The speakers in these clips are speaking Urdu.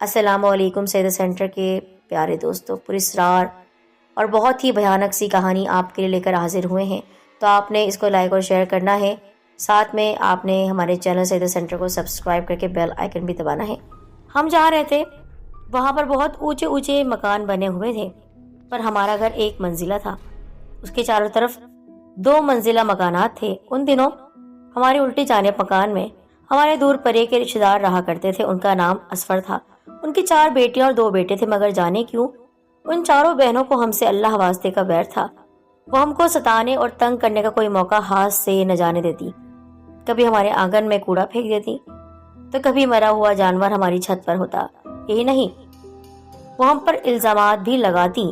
السلام علیکم سیدہ سینٹر کے پیارے دوستوں، پراسرار اور بہت ہی بھیانک سی کہانی آپ کے لیے لے کر حاضر ہوئے ہیں۔ تو آپ نے اس کو لائک اور شیئر کرنا ہے، ساتھ میں آپ نے ہمارے چینل سیدہ سینٹر کو سبسکرائب کر کے بیل آئیکن بھی دبانا ہے۔ ہم جہاں رہتے وہاں پر بہت اونچے اونچے مکان بنے ہوئے تھے، پر ہمارا گھر ایک منزلہ تھا، اس کے چاروں طرف 2 منزلہ مکانات تھے۔ ان دنوں ہمارے الٹی جانب مکان میں ہمارے دور پرے کے رشتے دار رہا کرتے تھے۔ ان کا نام اسفر تھا۔ ان کی 4 بیٹیاں اور 2 بیٹے تھے، مگر جانے کیوں ان چاروں بہنوں کو ہم سے اللہ واسطے کا بیر تھا۔ وہ ہم کو ستانے اور تنگ کرنے کا کوئی موقع ہاتھ سے نہ جانے دیتی۔ کبھی ہمارے آنگن میں کوڑا پھینک دیتی تو کبھی مرا ہوا جانور ہماری چھت پر ہوتا۔ یہی نہیں، وہ ہم پر الزامات بھی لگاتی۔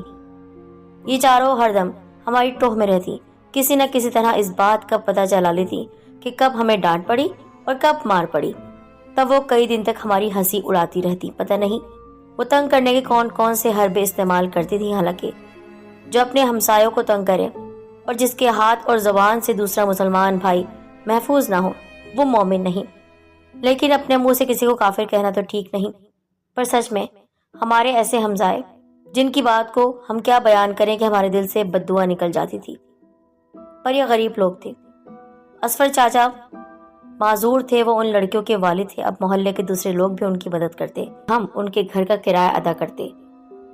یہ چاروں ہر دم ہماری ٹوہ میں رہتی، کسی نہ کسی طرح اس بات کا پتہ چلا لیتی کہ کب ہمیں ڈانٹ پڑی اور کب مار پڑی۔ تب وہ کئی دن تک ہماری ہنسی اڑاتی رہتی۔ پتہ نہیں وہ تنگ کرنے کے کون کون سے حربے استعمال کرتی تھی، حالانکہ جو اپنے ہمسایوں کو تنگ کرے اور جس کے ہاتھ اور زبان سے دوسرا مسلمان بھائی محفوظ نہ ہو، وہ مومن نہیں۔ لیکن اپنے منہ سے کسی کو کافر کہنا تو ٹھیک نہیں، پر سچ میں ہمارے ایسے ہمسائے جن کی بات کو ہم کیا بیان کریں کہ ہمارے دل سے بد دعا نکل جاتی تھی۔ پر یہ غریب لوگ تھے۔ اسفر چاچا معذور تھے، وہ ان لڑکیوں کے والد تھے۔ اب محلے کے دوسرے لوگ بھی ان کی مدد کرتے، ہم ان کے گھر کا کرایہ ادا کرتے،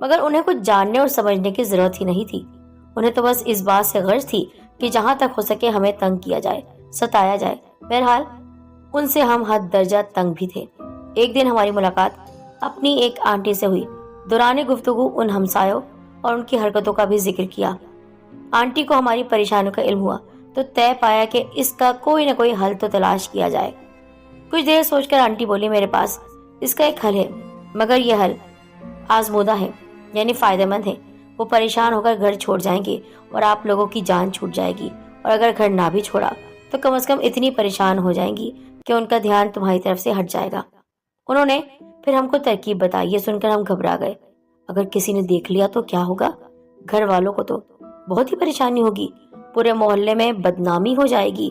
مگر انہیں کچھ جاننے اور سمجھنے کی ضرورت ہی نہیں تھی۔ انہیں تو بس اس بات سے غرض تھی کہ جہاں تک ہو سکے ہمیں تنگ کیا جائے، ستایا جائے۔ بہرحال ان سے ہم حد درجہ تنگ بھی تھے۔ ایک دن ہماری ملاقات اپنی ایک آنٹی سے ہوئی۔ دوران گفتگو ان ہمسایوں اور ان کی حرکتوں کا بھی ذکر کیا۔ آنٹی کو ہماری پریشانیوں کا علم ہوا تو طے پایا کہ اس کا کوئی نہ کوئی حل تو تلاش کیا جائے۔ کچھ دیر سوچ کر آنٹی بولی، میرے پاس اس کا ایک حل ہے، مگر یہ حل آزمودہ ہے، یعنی فائدہ مند ہے۔ وہ پریشان ہو کر گھر چھوڑ جائیں گے اور آپ لوگوں کی جان چھوٹ جائے گی، اور اگر گھر نہ بھی چھوڑا تو کم از کم اتنی پریشان ہو جائیں گی کہ ان کا دھیان تمہاری طرف سے ہٹ جائے گا۔ انہوں نے پھر ہم کو ترکیب بتائی۔ یہ سن کر ہم گھبرا گئے۔ اگر کسی نے دیکھ لیا تو کیا ہوگا؟ گھر والوں کو تو بہت ہی پریشانی ہوگی، پورے محلے میں بدنامی ہو جائے گی،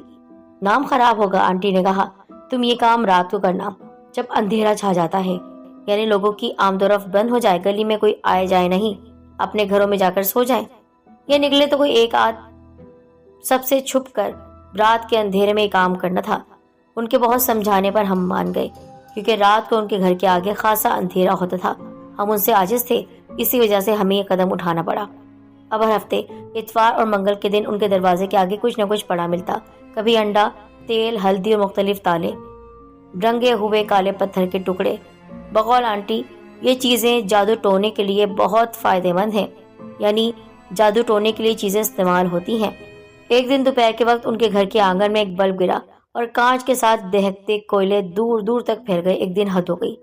نام خراب ہوگا۔ آنٹی نے کہا، تم یہ کام رات کو کرنا، جب اندھیرا چھا جاتا ہے، یعنی لوگوں کی آمد و رفت بند ہو جائے، گلی میں کوئی آئے جائے نہیں، اپنے گھروں میں جا کر سو جائیں، یا نکلے تو کوئی ایک آدھ سب سے چھپ کر رات کے اندھیرے میں یہ کام کرنا تھا۔ ان کے بہت سمجھانے پر ہم مان گئے، کیونکہ رات کو ان کے گھر کے آگے خاصا اندھیرا ہوتا تھا۔ ہم ان سے عاجز تھے، اسی وجہ سے ہمیں یہ قدم اٹھانا پڑا۔ اب ہر ہفتے اتوار اور منگل کے دن ان کے دروازے کے آگے کچھ نہ کچھ پڑا ملتا، کبھی انڈا، تیل، ہلدی اور مختلف تالے، رنگے ہوئے کالے پتھر کے ٹکڑے۔ بقول آنٹی یہ چیزیں جادو ٹونے کے لیے بہت فائدہ مند ہیں، یعنی جادو ٹونے کے لیے چیزیں استعمال ہوتی ہیں۔ ایک دن دوپہر کے وقت ان کے گھر کے آنگن میں ایک بلب گرا اور کانچ کے ساتھ دہکتے کوئلے دور دور تک پھیل گئے۔ ایک دن حد ہو گئی۔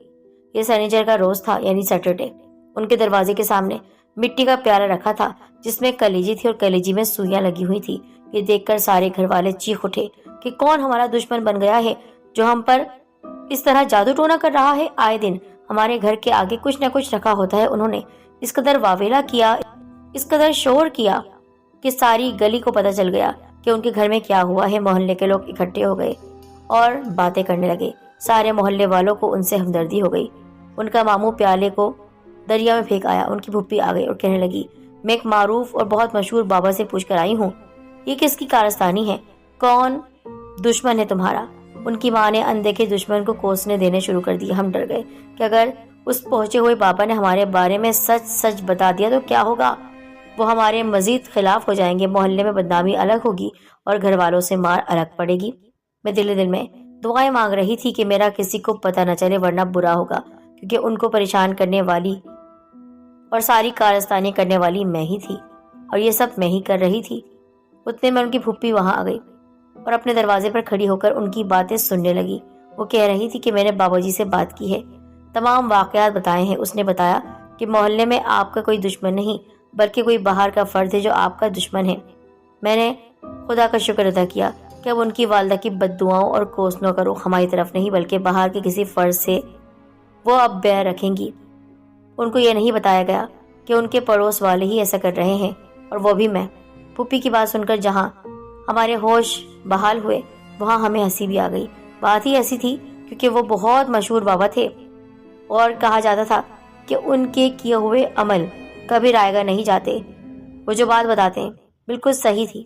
یہ سنیچر کا روز تھا، یعنی سیٹرڈے۔ ان کے دروازے کے سامنے مٹی کا پیالہ رکھا تھا جس میں کلیجی تھی اور کلیجی میں سوئیاں لگی ہوئی تھی۔ یہ دیکھ کر سارے گھر والے چیخ اٹھے کہ کون ہمارا دشمن بن گیا ہے جو ہم پر اس طرح جادو ٹونا کر رہا ہے۔ آئے دن ہمارے گھر کے آگے کچھ نہ کچھ رکھا ہوتا ہے۔ انہوں نے اس قدر واویلا کیا، اس قدر شور کیا کہ ساری گلی کو پتہ چل گیا کہ ان کے گھر میں کیا ہوا ہے۔ محلے کے لوگ اکٹھے ہو گئے اور باتیں کرنے لگے۔ سارے محلے والوں کو ان سے ہمدردی ہو گئی۔ ان کا ماموں پیالے کو دریا میں پھینک آیا۔ ان کی پھپھی آ گئی اور کہنے لگی، میں ایک معروف اور بہت مشہور بابا سے پوچھ کر آئی ہوں، یہ کس کی کارستانی ہے؟ کون دشمن ہے تمہارا؟ ان کی ماں نے اندیکھے دشمن کو کوسنے دینے شروع کر دیے۔ ہم ڈر گئے کہ اگر اس پہنچے ہوئے بابا نے ہمارے بارے میں سچ سچ بتا دیا تو کیا ہوگا؟ وہ ہمارے مزید خلاف ہو جائیں گے، محلے میں بدنامی الگ ہوگی اور گھر والوں سے مار الگ پڑے گی۔ میں دل میں دعائیں مانگ رہی تھی کہ میرا کسی کو پتہ نہ چلے، ورنہ برا ہوگا، کیونکہ ان کو پریشان کرنے والی اور ساری کارستانی کرنے والی میں ہی تھی، اور یہ سب میں ہی کر رہی تھی۔ اتنے میں ان کی پھپھی وہاں آ گئی اور اپنے دروازے پر کھڑی ہو کر ان کی باتیں سننے لگی۔ وہ کہہ رہی تھی کہ میں نے بابا جی سے بات کی ہے، تمام واقعات بتائے ہیں۔ اس نے بتایا کہ محلے میں آپ کا کوئی دشمن نہیں، بلکہ کوئی باہر کا فرد ہے جو آپ کا دشمن ہے۔ میں نے خدا کا شکر ادا کیا کہ اب ان کی والدہ کی بد دعاؤں اور کوسنوں کا رخ ہماری طرف نہیں بلکہ باہر کے کسی فرد سے وہ اب بیر رکھیں گی۔ ان کو یہ نہیں بتایا گیا کہ ان کے پڑوس والے ہی ایسا کر رہے ہیں، اور وہ بھی میں۔ پھپھی کی بات سن کر جہاں ہمارے ہوش بحال ہوئے وہاں ہمیں ہنسی بھی آ گئی۔ بات ہی ایسی تھی کیونکہ وہ بہت مشہور بابا تھے، اور کہا جاتا تھا کہ ان کے کیے ہوئے عمل کبھی رائے گاہ نہیں جاتے۔ وہ جو بات بتاتے ہیں بالکل صحیح تھی۔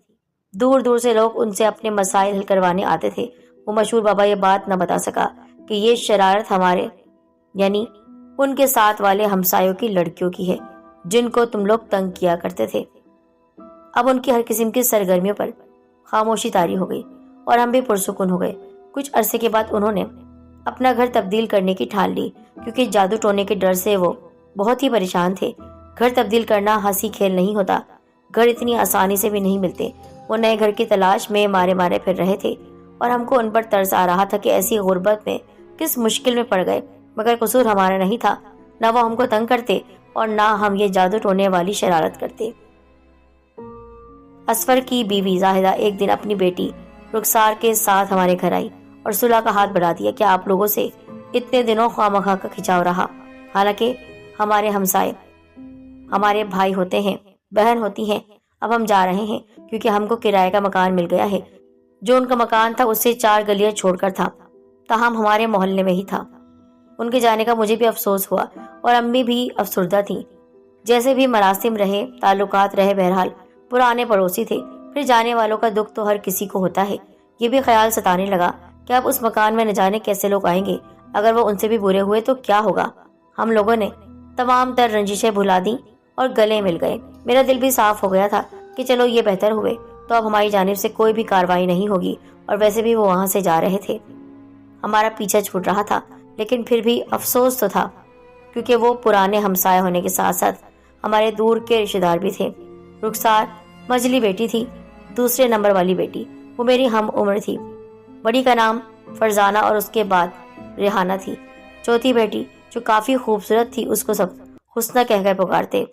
دور دور سے لوگ ان سے اپنے مسائل حل کروانے آتے تھے۔ وہ مشہور بابا یہ بات نہ بتا سکا کہ یہ شرارت ہمارے یعنی ان کے ساتھ والے ہمسایوں کی لڑکیوں کی ہے جن کو تم لوگ تنگ کیا کرتے تھے۔ اب ان کی ہر قسم کی سرگرمیوں پر خاموشی طاری ہو گئی اور ہم بھی پرسکون ہو گئے۔ کچھ عرصے کے بعد انہوں نے اپنا گھر تبدیل کرنے کی ٹھان لی، کیونکہ جادو ٹونے کے ڈر سے وہ بہت ہی پریشان تھے۔ گھر تبدیل کرنا ہنسی کھیل نہیں ہوتا، گھر اتنی آسانی سے بھی نہیں ملتے۔ وہ نئے گھر کی تلاش میں مارے مارے پھر رہے تھے اور ہم کو ان پر ترس آ رہا تھا کہ ایسی غربت میں کس مشکل میں پڑ گئے، مگر قصور ہمارا نہیں تھا۔ نہ وہ ہم کو تنگ کرتے اور نہ ہم یہ جادو ٹونے والی شرارت کرتے۔ اسفر کی بیوی زاہدہ ایک دن اپنی بیٹی رخسار کے ساتھ ہمارے گھر آئی اور صلح کا ہاتھ بڑھا دیا کہ آپ لوگوں سے اتنے دنوں خواہ کا کھچاؤ رہا، حالانکہ ہمارے ہمسائے ہمارے بھائی ہوتے ہیں، بہن ہوتی ہیں۔ اب ہم جا رہے ہیں کیونکہ ہم کو کرائے کا مکان مل گیا ہے۔ جو ان کا مکان تھا اس سے 4 گلیاں چھوڑ کر تھا، تاہم ہمارے محلے میں ہی تھا۔ ان کے جانے کا مجھے بھی افسوس ہوا اور امی بھی افسردہ تھیں۔ جیسے بھی مراسم رہے، تعلقات رہے، بہرحال پرانے پڑوسی تھے۔ پھر جانے والوں کا دکھ تو ہر کسی کو ہوتا ہے۔ یہ بھی خیال ستانے لگا کہ اب اس مکان میں نہ جانے کیسے لوگ آئیں گے، اگر وہ ان سے بھی برے ہوئے تو کیا ہوگا۔ ہم لوگوں نے تمام تر رنجشیں بھلا دیں اور گلے مل گئے۔ میرا دل بھی صاف ہو گیا تھا کہ چلو یہ بہتر ہوئے تو اب ہماری جانب سے کوئی بھی کارروائی نہیں ہوگی، اور ویسے بھی وہ وہاں سے جا رہے تھے۔ ہمارا پیچھا چھوٹ رہا تھا، لیکن پھر بھی افسوس تو تھا، کیونکہ وہ پرانے ہمسائے ہونے کے ساتھ ساتھ ہمارے دور کے رشتہ دار بھی تھے۔ رخسار مجلی بیٹی تھی، دوسرے نمبر والی بیٹی، وہ میری ہم عمر تھی۔ بڑی کا نام فرزانہ اور اس کے بعد ریحانہ تھی۔ چوتھی بیٹی جو کافی خوبصورت تھی، اس کو سب حسنہ کہہ کر پکارتے۔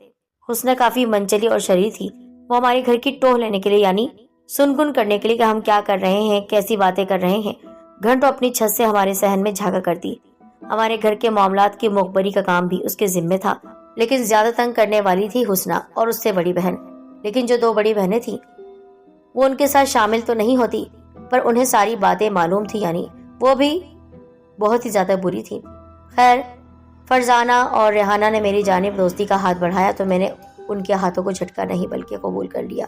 حسنہ کافی منچلی اور شریر تھی۔ وہ ہمارے گھر کی ٹوہ لینے کے لیے یعنی سنگن کرنے کے لیے کہ ہم کیا کر رہے ہیں، کیسی باتیں کر رہے ہیں، گھر تو اپنی چھت سے ہمارے صحن میں جھانکا کرتی۔ ہمارے گھر کے معاملات کی مخبری کا کام بھی اس کے ذمے تھا، لیکن زیادہ تنگ کرنے والی تھی حسنہ اور اس سے بڑی بہن۔ لیکن جو 2 بڑی بہنیں تھیں وہ ان کے ساتھ شامل تو نہیں ہوتی، پر انہیں ساری باتیں معلوم تھی، یعنی وہ بھی بہت ہی زیادہ بری تھی۔ خیر، فرزانہ اور ریحانہ نے میری جانب دوستی کا ہاتھ بڑھایا تو میں نے ان کے ہاتھوں کو جھٹکا نہیں بلکہ قبول کر لیا،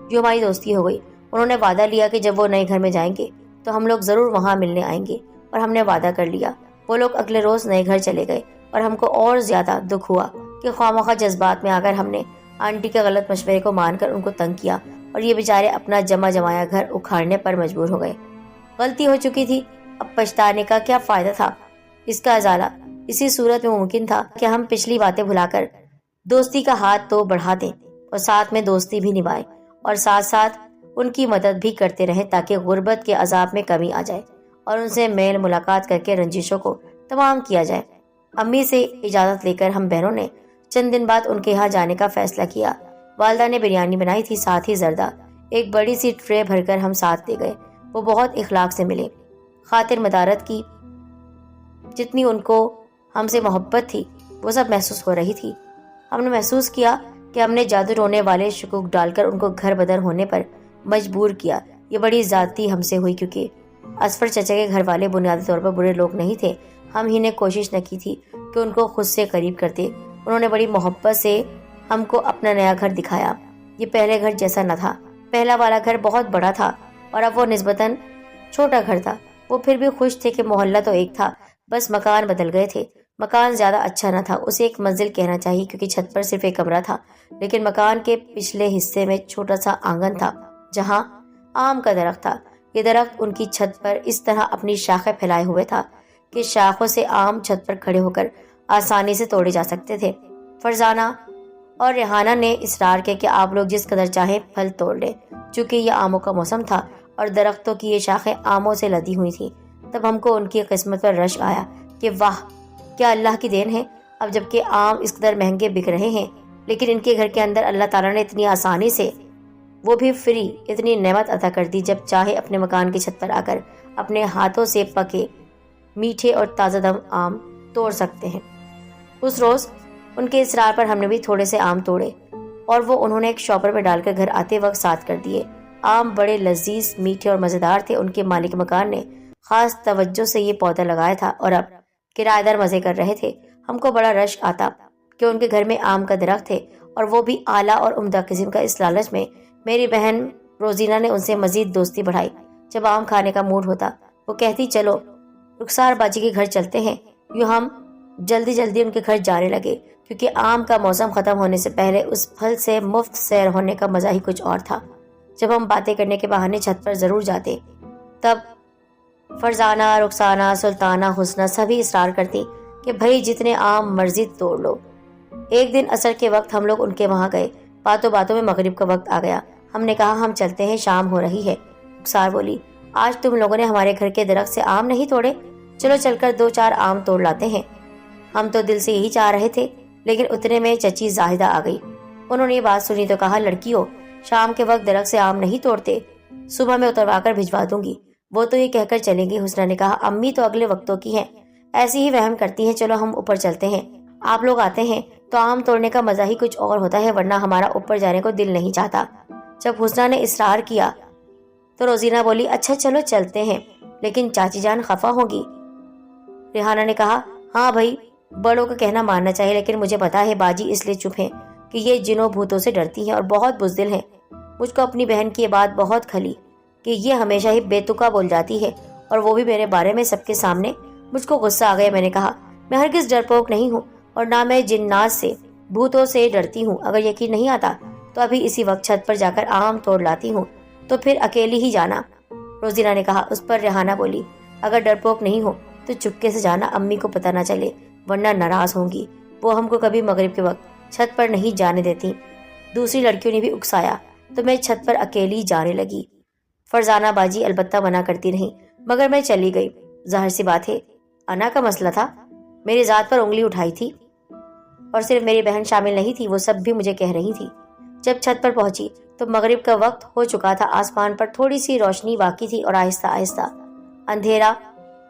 جو ہماری دوستی ہو گئی۔ انہوں نے وعدہ لیا کہ جب وہ نئے گھر میں جائیں گے تو ہم لوگ ضرور وہاں ملنے آئیں گے، اور ہم نے وعدہ کر لیا۔ وہ لوگ اگلے روز نئے گھر چلے گئے اور ہم کو اور زیادہ دکھ ہوا کہ خواہ جذبات میں آ کر ہم نے آنٹی کے غلط مشورے کو مان کر ان کو تنگ کیا، اور یہ بیچارے اپنا جمع جمایا گھر اکھاڑنے پر مجبور ہو گئے۔ غلطی ہو چکی تھی، اب پچھتانے کا کیا فائدہ تھا؟ اس کا ازالہ اسی صورت میں ممکن تھا کہ ہم پچھلی باتیں بھلا کر دوستی کا ہاتھ تو بڑھا دیں اور ساتھ میں دوستی بھی نبھائیں، اور ساتھ ساتھ ان کی مدد بھی کرتے رہیں تاکہ غربت کے عذاب میں کمی آ جائے اور ان سے میل ملاقات کر کے رنجشوں کو تمام کیا جائے۔ امی سے اجازت لے کر ہم بہنوں نے چند دن بعد ان کے یہاں جانے کا فیصلہ کیا۔ والدہ نے بریانی بنائی تھی، ساتھ ہی زردہ ایک بڑی سی ٹرے بھر کر ہم ساتھ لے گئے۔ وہ بہت اخلاق سے ملے، خاطر مدارت کی جتنی ان کو ہم سے محبت تھی وہ سب محسوس ہو رہی تھی۔ ہم نے محسوس کیا کہ ہم نے جادو ٹونے والے شکوک ڈال کر ان کو گھر بدر ہونے پر مجبور کیا۔ یہ بڑی زیادتی ہم سے ہوئی، کیونکہ اسفر چچا کے گھر والے بنیادی طور پر برے لوگ نہیں تھے۔ ہم ہی نے کوشش نہ کی تھی کہ ان کو خود سے قریب کرتے۔ انہوں نے بڑی محبت سے ہم کو اپنا نیا گھر دکھایا۔ یہ پہلے گھر جیسا نہ تھا، پہلا والا گھر بہت بڑا تھا اور اب وہ نسبتاً چھوٹا گھر تھا۔ وہ پھر بھی خوش تھے کہ محلہ تو ایک تھا، بس مکان بدل گئے تھے۔ مکان زیادہ اچھا نہ تھا، اسے ایک منزل کہنا چاہیے کیونکہ چھت پر صرف ایک کمرہ تھا، لیکن مکان کے پچھلے حصے میں چھوٹا سا آنگن تھا جہاں آم کا درخت تھا۔ یہ درخت ان کی چھت پر اس طرح اپنی شاخیں پھیلائے ہوئے تھا کہ شاخوں سے آم چھت پر کھڑے ہو کر آسانی سے توڑے جا سکتے تھے۔ فرزانہ اور ریحانہ نے اصرار کیا کہ آپ لوگ جس قدر چاہیں پھل توڑ لیں، چونکہ یہ آموں کا موسم تھا اور درختوں کی یہ شاخیں آموں سے لدی ہوئی تھیں۔ تب ہم کو ان کی قسمت پر رشک آیا کہ واہ، کیا اللہ کی دین ہے، اب جبکہ آم اس قدر مہنگے بک رہے ہیں لیکن ان کے گھر کے اندر اللہ تعالیٰ نے اتنی آسانی سے، وہ بھی فری، اتنی نعمت عطا کر دی، جب چاہے اپنے مکان کی چھت پر آ کر اپنے ہاتھوں سے پکے میٹھے اور تازہ دم آم توڑ سکتے ہیں۔ اس روز ان کے اصرار پر ہم نے بھی تھوڑے سے آم توڑے اور وہ انہوں نے ایک شاپر میں ڈال کر گھر آتے وقت ساتھ کر دیے۔ آم بڑے لذیذ، میٹھے اور مزیدار تھے۔ ان کے مالک مکان نے خاص توجہ سے یہ پودا لگایا تھا اور اب کرایہ دار مزے کر رہے تھے۔ ہم کو بڑا رشک آتا کہ ان کے گھر میں آم کا درخت ہے اور وہ بھی اعلیٰ اور عمدہ قسم کا۔ اس لالچ میں میری بہن روزینہ نے ان سے مزید دوستی بڑھائی۔ جب آم کھانے کا موڈ ہوتا وہ کہتی چلو رخسار باجی کے گھر چلتے ہیں۔ یوں ہم جلدی جلدی ان کے گھر جانے لگے، کیونکہ آم کا موسم ختم ہونے سے پہلے اس پھل سے مفت سیر ہونے کا مزہ ہی کچھ اور تھا۔ جب ہم باتیں کرنے کے بہانے چھت پر ضرور جاتے، تب فرزانہ، رخسانہ، سلطانہ، حسنہ سبھی اصرار کرتی کہ بھئی جتنے آم مرضی توڑ لو۔ ایک دن عصر کے وقت ہم لوگ ان کے وہاں گئے۔ باتوں باتوں میں مغرب کا وقت آ گیا۔ ہم نے کہا ہم چلتے ہیں، شام ہو رہی ہے۔ رخسار بولی آج تم لوگوں نے ہمارے گھر کے درخت سے آم نہیں توڑے، چلو چل کر 2-4 آم توڑ لاتے ہیں۔ ہم تو دل سے یہی چاہ رہے تھے، لیکن اتنے میں چچی زاہدہ آ گئی۔ انہوں نے یہ بات سنی تو کہا لڑکیوں، شام کے وقت درخت سے آم نہیں توڑتے، صبح میں اتروا کر بھجوا دوں گی۔ وہ تو یہ کہہ کر چلیں گی۔ حسنہ نے کہا امی تو اگلے وقتوں کی ہیں، ایسی ہی وہم کرتی ہیں، چلو ہم اوپر چلتے ہیں، آپ لوگ آتے ہیں تو آم توڑنے کا مزہ ہی کچھ اور ہوتا ہے، ورنہ ہمارا اوپر جانے کو دل نہیں چاہتا۔ جب حسنہ نے اصرار کیا تو روزینہ بولی اچھا چلو چلتے ہیں، لیکن چاچی جان خفا ہوگی۔ ریحانہ نے کہا ہاں بھائی، بڑوں کا کہنا ماننا چاہیے، لیکن مجھے پتا ہے باجی اس لیے چپ ہیں کہ یہ جنوں بھوتوں سے ڈرتی ہیں اور بہت بزدل ہیں۔ مجھ کو اپنی بہن کی یہ بات بہت کھلی کہ یہ ہمیشہ ہی بے تکا بول جاتی ہے، اور وہ بھی میرے بارے میں سب کے سامنے۔ مجھ کو غصہ آ گیا۔ میں نے کہا میں ہرگز ڈرپوک نہیں ہوں، اور نہ میں جنات سے بھوتوں سے ڈرتی ہوں۔ اگر یقین نہیں آتا تو ابھی اسی وقت چھت پر جا کر آم توڑ لاتی ہوں، تو پھر اکیلی ہی جانا۔ روزینہ نے کہا۔ اس پر ریحانہ بولی اگر ڈرپوک نہیں ہو تو چپکے سے جانا، امی کو پتہ نہ چلے، ورنہ ناراض ہوں گی۔ وہ ہم کو کبھی مغرب کے وقت چھت پر نہیں جانے دیتی۔ دوسری لڑکیوں نے بھی اکسایا تو میں چھت پر اکیلی جانے لگی۔ فرزانہ باجی البتہ منع کرتی رہی، مگر میں چلی گئی۔ ظاہر سی بات ہے انا کا مسئلہ تھا، میری ذات پر انگلی اٹھائی تھی، اور صرف میری بہن شامل نہیں تھی، وہ سب بھی مجھے کہہ رہی تھی۔ جب چھت پر پہنچی تو مغرب کا وقت ہو چکا تھا۔ آسمان پر تھوڑی سی روشنی باقی تھی اور آہستہ آہستہ اندھیرا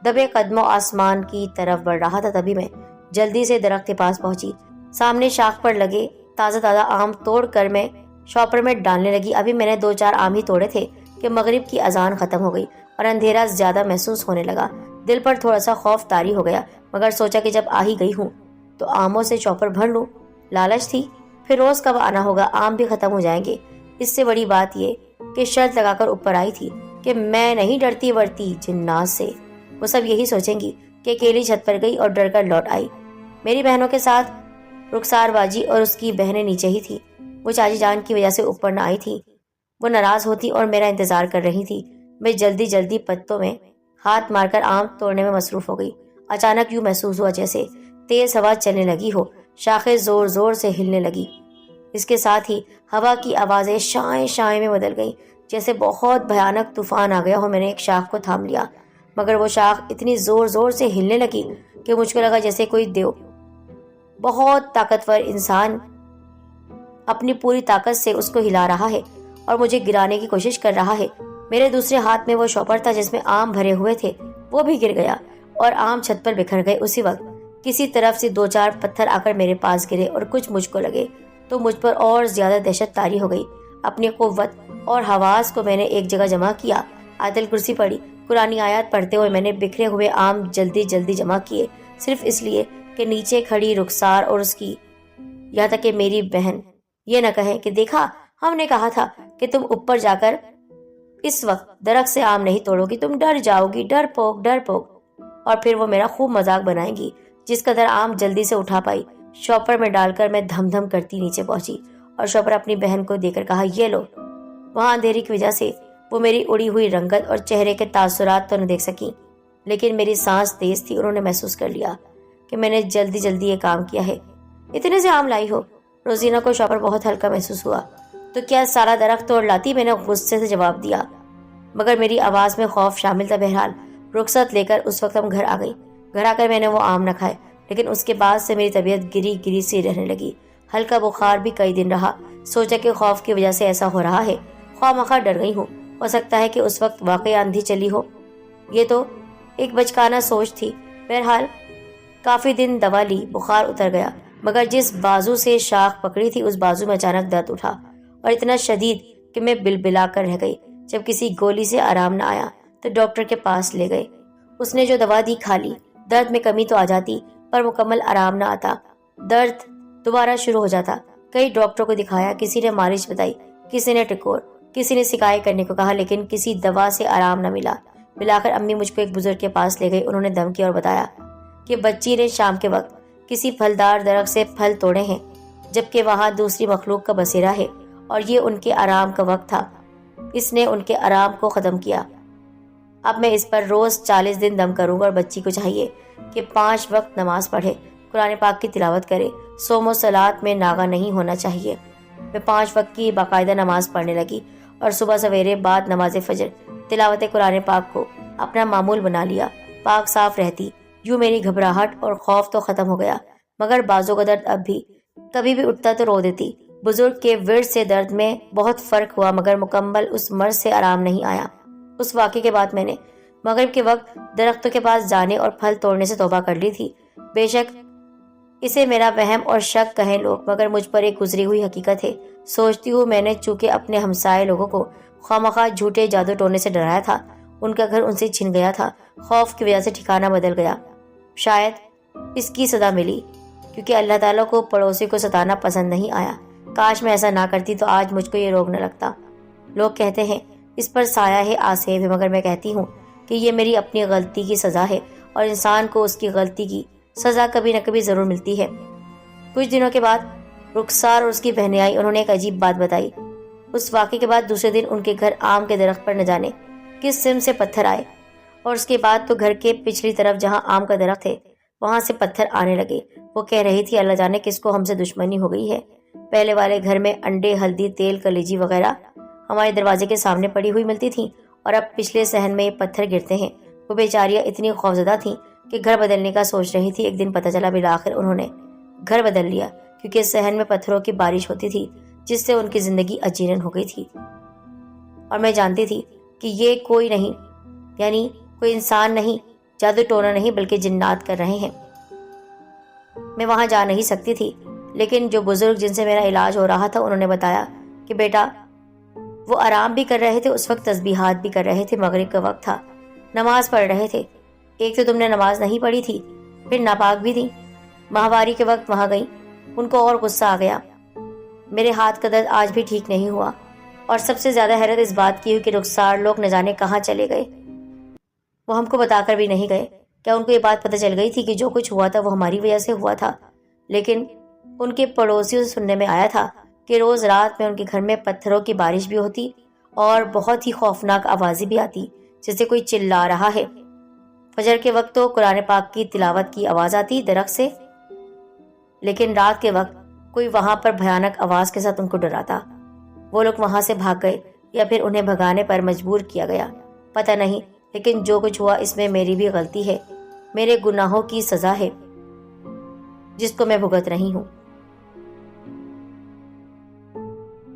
دبے قدموں آسمان کی طرف بڑھ رہا تھا۔ تبھی میں جلدی سے درخت کے پاس پہنچی۔ سامنے شاخ پر لگے تازہ تازہ آم توڑ کر میں شاپر میں ڈالنے لگی۔ ابھی میں نے 2-4 آم ہی توڑے تھے کہ مغرب کی اذان ختم ہو گئی اور اندھیرا زیادہ محسوس ہونے لگا۔ دل پر تھوڑا سا خوف طاری ہو گیا، مگر سوچا کہ جب آ ہی گئی ہوں تو آموں سے شاپر بھر لوں۔ لالچ تھی، پھر روز کب آنا ہوگا، آم بھی ختم ہو جائیں گے۔ اس سے بڑی بات یہ کہ شرط لگا کر اوپر آئی تھی کہ میں نہیں ڈرتی ورتی جنات سے۔ وہ سب یہی سوچیں گی کہ اکیلی چھت پر گئی اور ڈر کر لوٹ آئی۔ میری بہنوں کے ساتھ رخسار باجی اور اس کی بہنیں نیچے ہی تھی۔ وہ چاچی جان کی وجہ سے اوپر نہ آئی تھی۔ وہ ناراض ہوتی اور میرا انتظار کر رہی تھی۔ میں جلدی جلدی پتوں میں ہاتھ مار کر آم توڑنے میں مصروف ہو گئی۔ اچانک یوں محسوس ہوا جیسے تیز ہوا چلنے لگی ہو، شاخیں زور زور سے ہلنے لگی۔ اس کے ساتھ ہی ہوا کی آوازیں شائیں شائیں میں بدل گئیں، جیسے بہت بھیانک طوفان آ گیا ہو۔ میں نے ایک شاخ کو تھام لیا، مگر وہ شاخ اتنی زور زور سے ہلنے لگی کہ مجھ کو لگا جیسے کوئی بہت طاقتور انسان اپنی پوری طاقت سے اس کو ہلا رہا ہے اور مجھے گرانے کی کوشش کر رہا ہے۔ میرے دوسرے ہاتھ میں وہ شاپر تھا جس میں آم بھرے ہوئے تھے، وہ بھی گر گیا اور آم چھت پر بکھر گئے۔ اسی وقت کسی طرف سے 2-4 پتھر آ کر میرے پاس گرے اور کچھ مجھ کو لگے تو مجھ پر اور زیادہ دہشت طاری ہو گئی۔ اپنی قوت اور حواس کو میں نے ایک جگہ جمع کیا، آیت الکرسی پڑھی، قرآنی آیات پڑھتے ہوئے میں نے بکھرے ہوئے آم جلدی جلدی جمع کیے، صرف اس لیے کہ نیچے کھڑی رخسار اور اس کی، یہاں تک کہ میری بہن، یہ نہ کہیں کہ دیکھا ہم نے کہا تھا کہ تم اوپر جا کر اس وقت درخت سے آم نہیں توڑو گی، تم ڈر جاؤ گی، ڈر پوک۔ اور پھر وہ میرا خوب مذاق بنائیں گی۔ جس قدر آم جلدی سے اٹھا پائی شاپر میں ڈال کر میں دھم دھم کرتی نیچے پہنچی اور شاپر اپنی بہن کو دے کر کہا یہ لو۔ وہاں اندھیری کی وجہ سے وہ میری اڑی ہوئی رنگت اور چہرے کے تاثرات تو نہ دیکھ سکی، لیکن میری سانس تیز تھی، انہوں نے محسوس کر لیا کہ میں نے جلدی جلدی یہ کام کیا ہے۔ اتنے سے آم لائی ہو؟ روزینہ کو شاپر بہت ہلکا محسوس ہوا۔ تو کیا سارا درخت توڑ لاتی؟ میں نے غصے سے جواب دیا، مگر میری آواز میں خوف شامل تھا۔ بہرحال رخصت لے کر اس وقت ہم گھر آ گئی۔ گھر آ کر میں نے وہ آم نہ کھائے، لیکن اس کے بعد سے میری طبیعت گری سی رہنے لگی۔ ہلکا بخار بھی کئی دن رہا۔ سوچا کہ خوف کی وجہ سے ایسا ہو رہا ہے، خواہ مخواہ ڈر گئی ہوں، ہو سکتا ہے کہ اس وقت واقعی آندھی چلی ہو۔ یہ تو ایک بچکانہ سوچ تھی۔ بہرحال کافی دن دوا لی، بخار اتر گیا، مگر جس بازو سے شاخ پکڑی تھی اس بازو میں اچانک درد اٹھا اور اتنا شدید کہ میں بلبلا کر رہ گئی۔ جب کسی گولی سے آرام نہ آیا تو ڈاکٹر کے پاس لے گئے۔ اس نے جو دوا دی کھا لی، درد میں کمی تو آ جاتی، پر مکمل آرام نہ آتا، درد دوبارہ شروع ہو جاتا۔ کئی ڈاکٹروں کو دکھایا، کسی نے مالش بتائی، کسی نے ٹکور، کسی نے سکائی کرنے کو کہا، لیکن کسی دوا سے آرام نہ ملا۔ بلاخر امی مجھ کو ایک بزرگ کے پاس لے گئی۔ انہوں نے دم کیا اور بتایا کہ بچی نے شام کے وقت کسی پھلدار درخت سے پھل توڑے ہیں، جبکہ وہاں دوسری مخلوق کا بسیرا ہے اور یہ ان کے آرام کا وقت تھا۔ اس نے ان کے آرام کو ختم کیا۔ اب میں اس پر روز 40 دن دم کروں گا اور بچی کو چاہیے کہ 5 وقت نماز پڑھے، قرآن پاک کی تلاوت کرے، صوم و صلات میں ناغہ نہیں ہونا چاہیے۔ میں 5 وقت کی باقاعدہ نماز پڑھنے لگی اور صبح سویرے بعد نماز فجر تلاوت قرآن پاک کو اپنا معمول بنا لیا۔ پاک صاف رہتی، یوں میری گھبراہٹ اور خوف تو ختم ہو گیا، مگر بازو کا درد اب بھی کبھی بھی اٹھتا تو رو دیتی۔ بزرگ کے ورد سے درد میں بہت فرق ہوا، مگر مکمل اس مرض سے آرام نہیں آیا۔ اس واقعے کے بعد میں نے مغرب کے وقت درختوں کے پاس جانے اور پھل توڑنے سے توبہ کر لی تھی۔ بے شک اسے میرا وہم اور شک کہیں لوگ، مگر مجھ پر ایک گزری ہوئی حقیقت ہے۔ سوچتی ہوں میں نے چونکہ اپنے ہمسائے لوگوں کو خواہ جھوٹے جادو ٹونے سے ڈرایا تھا، ان کا گھر ان سے چھن گیا تھا، خوف کی وجہ سے ٹھکانہ بدل گیا۔ شاید اس کی سزا ملی، کیونکہ اللہ تعالیٰ کو پڑوسی کو ستانا پسند نہیں آیا۔ کاش میں ایسا نہ کرتی تو آج مجھ کو یہ روگ نہ لگتا۔ لوگ کہتے ہیں اس پر سایہ ہے، آسیب ہے، مگر میں کہتی ہوں کہ یہ میری اپنی غلطی کی سزا ہے، اور انسان کو اس کی غلطی کی سزا کبھی نہ کبھی ضرور ملتی ہے۔ کچھ دنوں کے بعد رخسار اور اس کی بہنیں آئی۔ انہوں نے ایک عجیب بات بتائی۔ اس واقعے کے بعد دوسرے دن ان کے گھر آم کے درخت پر نہ جانے کس سمت سے پتھر آئے، اور اس کے بعد تو گھر کے پچھلی طرف جہاں آم کا درخت ہے وہاں سے پتھر آنے لگے۔ وہ کہہ رہی تھی اللہ جانے کس کو ہم سے دشمنی ہو گئی ہے۔ پہلے والے گھر میں انڈے، ہلدی، تیل، کلیجی وغیرہ ہمارے دروازے کے سامنے پڑی ہوئی ملتی تھیں، اور اب پچھلے صحن میں یہ پتھر گرتے ہیں۔ وہ بیچاریاں اتنی خوفزدہ تھیں کہ گھر بدلنے کا سوچ رہی تھی۔ ایک دن پتہ چلا بالآخر انہوں نے گھر بدل لیا، کیونکہ صحن میں پتھروں کی بارش ہوتی تھی جس سے ان کی زندگی اجیرن ہو گئی تھی۔ اور میں جانتی تھی کہ یہ کوئی نہیں، یعنی کوئی انسان نہیں، جادو ٹونا نہیں، بلکہ جنات کر رہے ہیں۔ میں وہاں جا نہیں سکتی تھی، لیکن جو بزرگ جن سے میرا علاج ہو رہا تھا انہوں نے بتایا کہ بیٹا وہ آرام بھی کر رہے تھے، اس وقت تسبیحات بھی کر رہے تھے، مغرب کا وقت تھا، نماز پڑھ رہے تھے۔ ایک تو تم نے نماز نہیں پڑھی تھی، پھر ناپاک بھی تھی۔ ماہواری کے وقت وہاں گئی، ان کو اور غصہ آ گیا۔ میرے ہاتھ کا درد آج بھی ٹھیک نہیں ہوا، اور سب سے زیادہ حیرت اس بات کی ہوئی کہ رخسار لوگ نہ جانے کہاں چلے گئے۔ وہ ہم کو بتا کر بھی نہیں گئے۔ کیا ان کو یہ بات پتہ چل گئی تھی کہ جو کچھ ہوا تھا وہ ہماری وجہ سے ہوا تھا؟ لیکن ان کے پڑوسیوں سے سننے میں آیا تھا کہ روز رات میں ان کے گھر میں پتھروں کی بارش بھی ہوتی اور بہت ہی خوفناک آوازیں بھی آتی، جیسے کوئی چلا رہا ہے۔ فجر کے وقت تو قرآن پاک کی تلاوت کی آواز آتی درخت سے، لیکن رات کے وقت کوئی وہاں پر بھیانک آواز کے ساتھ ان کو ڈراتا۔ وہ لوگ وہاں سے بھاگ گئے یا پھر انہیں بھگانے پر مجبور کیا گیا، پتہ نہیں، لیکن جو کچھ ہوا اس میں میری بھی غلطی ہے، میرے گناہوں کی سزا ہے جس کو میں بھگت رہی ہوں۔